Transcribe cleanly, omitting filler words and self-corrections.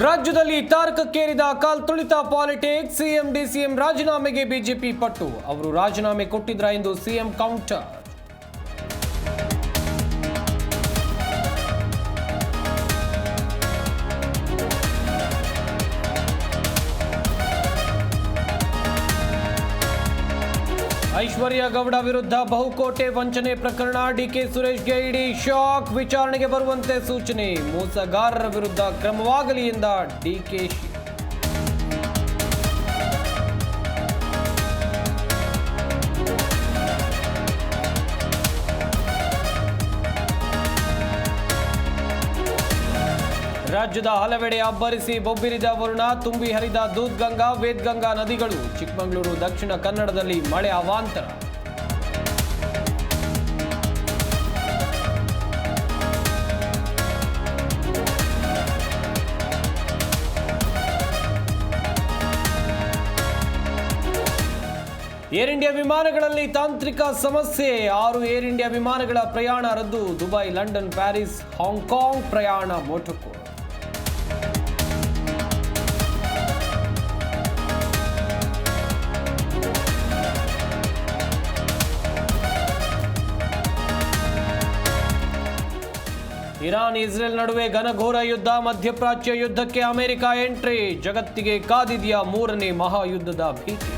ರಾಜ್ಯದಲ್ಲಿ ತಾರಕಕ್ಕೇರಿದ ಕಾಲ್ತುಳಿತ politics. CM DCM ರಾಜೀನಾಮೆಗೆ BJP ಪಟ್ಟು. ಅವರು ರಾಜೀನಾಮೆ ಕೊಟ್ಟಿದ್ರಾ ಎಂದು ಸಿಎಂ ಕೌಂಟರ್. ಐಶ್ವರ್ಯ ಗೌಡ ವಿರುದ್ಧ ಬಹುಕೋಟೆ ವಂಚನೆ ಪ್ರಕರಣ. ಡಿಕೆ ಸುರೇಶ್ಗೆ ಇಡಿ ಶಾಕ್. ವಿಚಾರಣೆಗೆ ಬರುವಂತೆ ಸೂಚನೆ. ಮೋಸಗಾರರ ವಿರುದ್ಧ ಕ್ರಮವಾಗಲಿ ಎಂದ ಡಿಕೆಶಿ. ರಾಜ್ಯದ ಹಲವೆಡೆ ಅಬ್ಬರಿಸಿ ಬೊಬ್ಬಿರಿದ ವರುಣ. ತುಂಬಿ ಹರಿದ ದೂದ್ಗಂಗಾ, ವೇದ್ಗಂಗಾ ನದಿಗಳು. ಚಿಕ್ಕಮಗಳೂರು, ದಕ್ಷಿಣ ಕನ್ನಡದಲ್ಲಿ ಮಳೆ ಅವಾಂತರ. ಏರ್ ಇಂಡಿಯಾ ವಿಮಾನಗಳಲ್ಲಿ ತಾಂತ್ರಿಕ ಸಮಸ್ಯೆ. 6 ಏರ್ ಇಂಡಿಯಾ ವಿಮಾನಗಳ ಪ್ರಯಾಣ ರದ್ದು. ದುಬೈ, ಲಂಡನ್, ಪ್ಯಾರಿಸ್, ಹಾಂಗ್ಕಾಂಗ್ ಪ್ರಯಾಣ ಮೊಟಕು. ಇರಾನ್ ಇಸ್ರೇಲ್ ನಡುವೆ ಘನಘೋರ ಯುದ್ಧ. ಮಧ್ಯಪ್ರಾಚ್ಯ ಯುದ್ಧಕ್ಕೆ ಅಮೆರಿಕ ಎಂಟ್ರಿ. ಜಗತ್ತಿಗೆ ಕಾದಿದೆಯಾ 3ನೇ ಮಹಾಯುದ್ಧದ ಭೀತಿ.